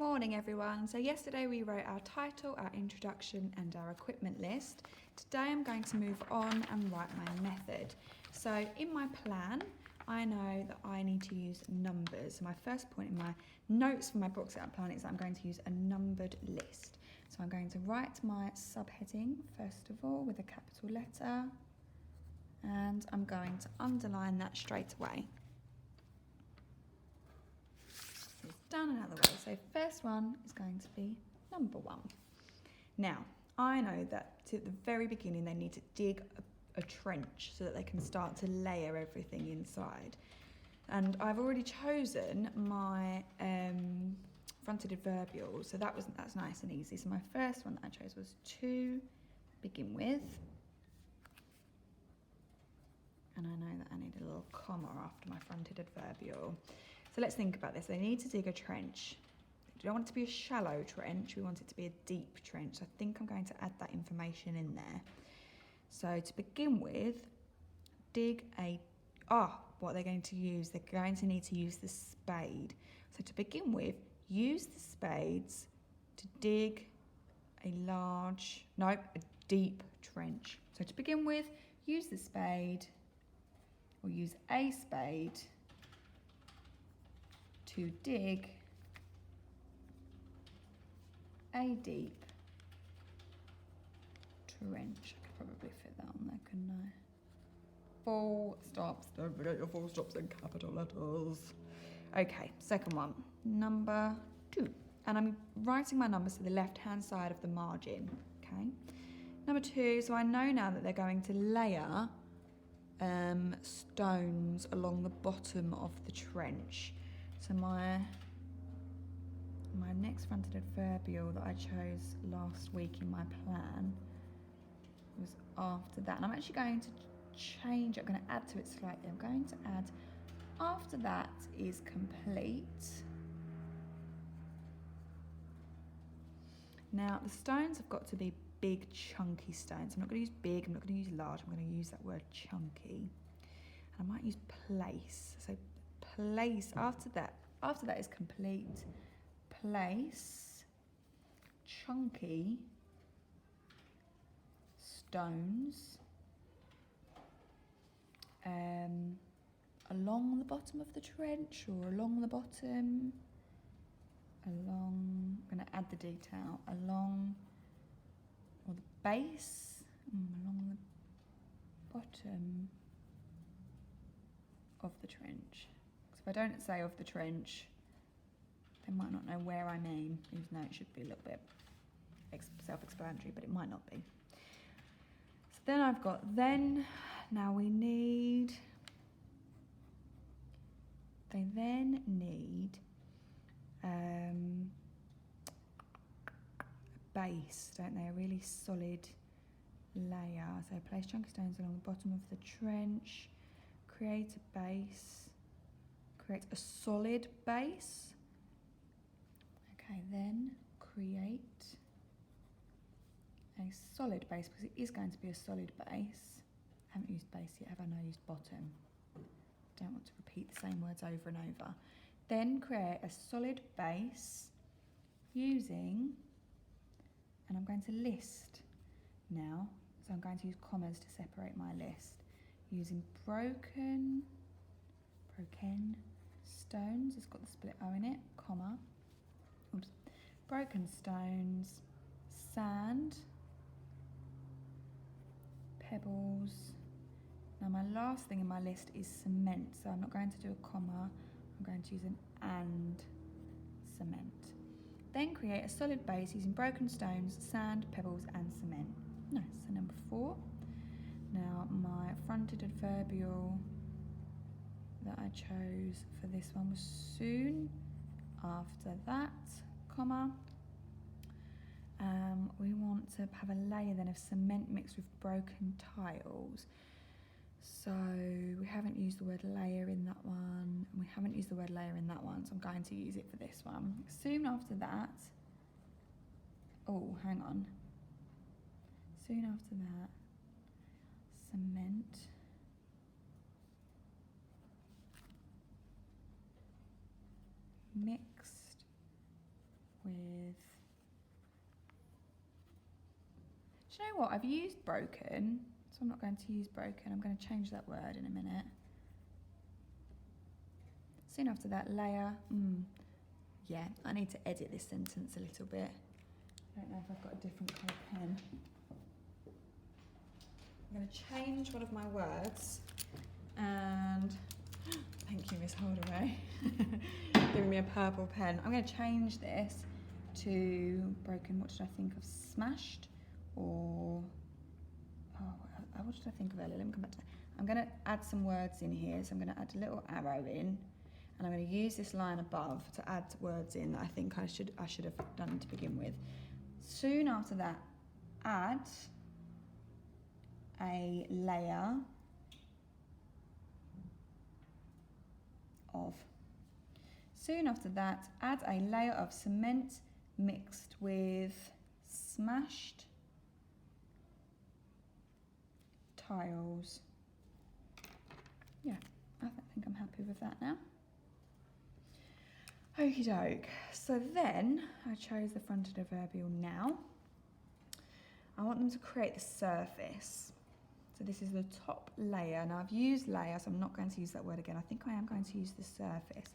Morning everyone. So yesterday we wrote our title, our introduction and our equipment list. Today I'm going to move on and write my method. So in my plan, I know that I need to use numbers. So my first point in my notes for my box out plan is that I'm going to use a numbered list. So I'm going to write my subheading first of all with a capital letter, and I'm going to underline that straight away. Done another way. So first one is going to be number 1. Now, I know that at the very beginning they need to dig a trench so that they can start to layer everything inside. And I've already chosen my fronted adverbial, so that's nice and easy. So my first one that I chose was to begin with. And I know that I need a little comma after my fronted adverbial. So let's think about this. They need to dig a trench. We don't want it to be a shallow trench, we want it to be a deep trench. So I think I'm going to add that information in there. So to begin with, what they're going to use, they're going to need to use the spade. So to begin with, use the spades to dig a deep trench. So to begin with, use the spade, or use a spade to dig a deep trench. I could probably fit that on there, couldn't I? Full stops. Don't forget your full stops in capital letters. Okay, second one, number 2. And I'm writing my numbers to the left-hand side of the margin, okay? Number 2, so I know now that they're going to layer stones along the bottom of the trench. So my next fronted adverbial that I chose last week in my plan was after that. And I'm actually going to change it. I'm going to add to it slightly. I'm going to add, after that is complete. Now, the stones have got to be big, chunky stones. I'm not going to use big, I'm not going to use large, I'm going to use that word chunky. And I might use place. So place, after that is complete, place chunky stones along the bottom of the trench, or along the bottom, I'm going to add the detail, along, or the base, along the bottom of the trench. If I don't say of the trench, they might not know where I mean, even though it should be a little bit self-explanatory, but it might not be. So then I've got now we need, they then need a base, don't they? A really solid layer. So place chunky stones along the bottom of the trench, create a base, create a solid base. Okay, then create a solid base, because it is going to be a solid base. I haven't used base yet, have I? No, I used bottom. Don't want to repeat the same words over and over. Then create a solid base using, and I'm going to list now, so I'm going to use commas to separate my list, using broken stones, it's got the split O in it, comma, broken stones, sand, pebbles. Now my last thing in my list is cement, so I'm not going to do a comma, I'm going to use an and cement. Then create a solid base using broken stones, sand, pebbles and cement. Nice. So number 4. Now my fronted adverbial that I chose for this one was soon. After that, comma. We want to have a layer then of cement mixed with broken tiles. So we haven't used the word layer in that one, and we haven't used the word layer in that one, so I'm going to use it for this one. Soon after that, hang on. Soon after that, cement mixed with... Do you know what? I've used broken, so I'm not going to use broken. I'm going to change that word in a minute. Soon after that, layer. Yeah, I need to edit this sentence a little bit. I don't know if I've got a different colour pen. I'm going to change one of my words, and thank you, Miss Holdaway, giving me a purple pen. I'm going to change this to broken. What did I think of? Smashed, or what did I think of earlier? Let me come back to that. I'm going to add some words in here, so I'm going to add a little arrow in, and I'm going to use this line above to add words in that I think I should have done to begin with. Soon after that, add a layer of. Soon after that, add a layer of cement mixed with smashed tiles. Yeah, I think I'm happy with that now. Okie doke. So then I chose the fronted adverbial now. I want them to create the surface. So this is the top layer. Now I've used layer, so I'm not going to use that word again. I think I am going to use the surface.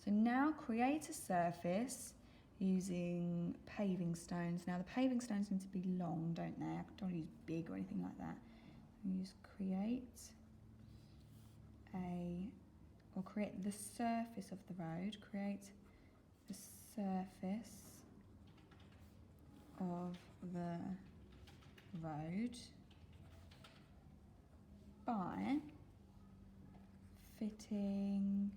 So now create a surface using paving stones. Now the paving stones need to be long, don't they? I don't use big or anything like that. Use create the surface of the road. Create the surface of the road by fitting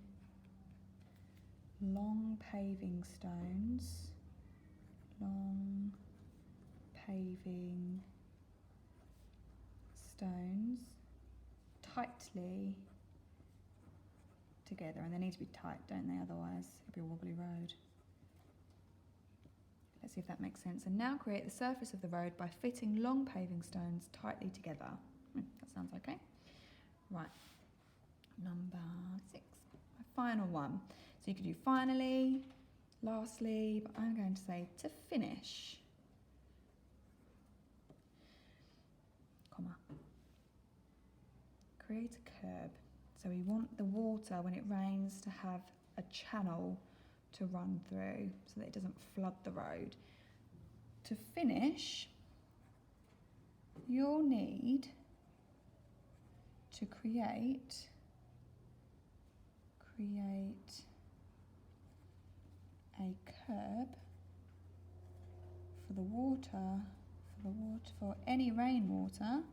long paving stones tightly together, and they need to be tight, don't they? Otherwise it'll be a wobbly road. Let's see if that makes sense. And now create the surface of the road by fitting long paving stones tightly together. That sounds okay. Right, number 6, my final one. So you could do finally, lastly, but I'm going to say to finish, comma. Create a curb. So we want the water, when it rains, to have a channel to run through so that it doesn't flood the road. To finish, you'll need to create a curb for the water, for any rainwater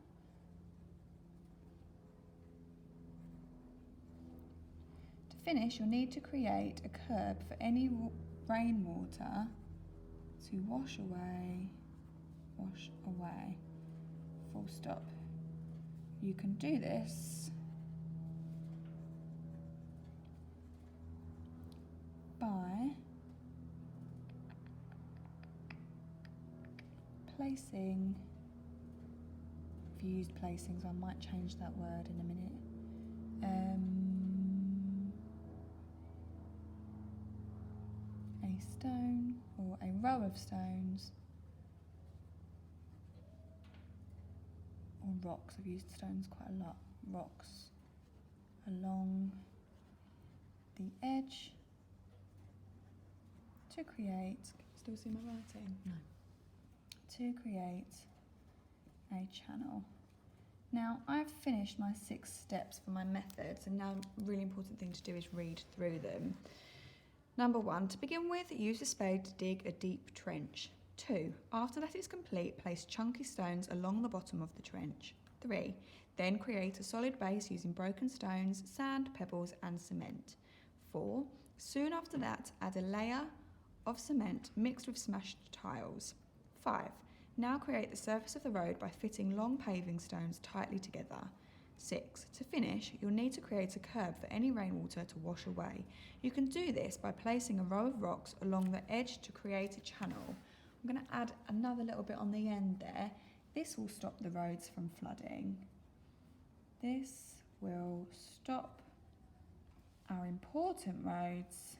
finish, you'll need to create a curb for any rainwater to wash away, full stop. You can do this by placing, I've used placing, so I might change that word in a minute. A stone or a row of stones, or rocks. I've used stones quite a lot. Rocks along the edge to create, still see my writing? No. To create a channel. Now I've finished my 6 steps for my methods, and now a really important thing to do is read through them. Number 1, to begin with, use a spade to dig a deep trench. 2, after that is complete, place chunky stones along the bottom of the trench. 3, then create a solid base using broken stones, sand, pebbles and cement. 4, soon after that, add a layer of cement mixed with smashed tiles. 5, now create the surface of the road by fitting long paving stones tightly together. 6, to finish, you'll need to create a curb for any rainwater to wash away. You can do this by placing a row of rocks along the edge to create a channel. I'm going to add another little bit on the end there. This will stop the roads from flooding. This will stop our important roads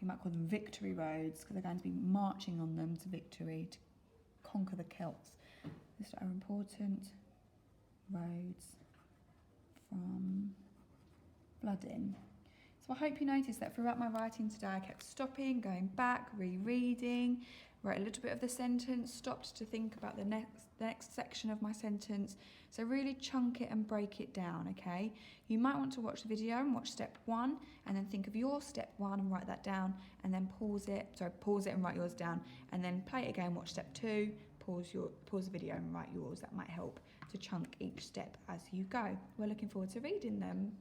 you might call them victory roads, because they're going to be marching on them to victory, to conquer the Celts. These are important roads from flooding. So I hope you noticed that throughout my writing today I kept stopping, going back, rereading, wrote a little bit of the sentence, stopped to think about the next section of my sentence. So really chunk it and break it down, okay? You might want to watch the video and watch step 1 and then think of your step 1 and write that down, and then pause it and write yours down, and then play it again, watch step 2, pause the video and write yours. That might help to chunk each step as you go. We're looking forward to reading them.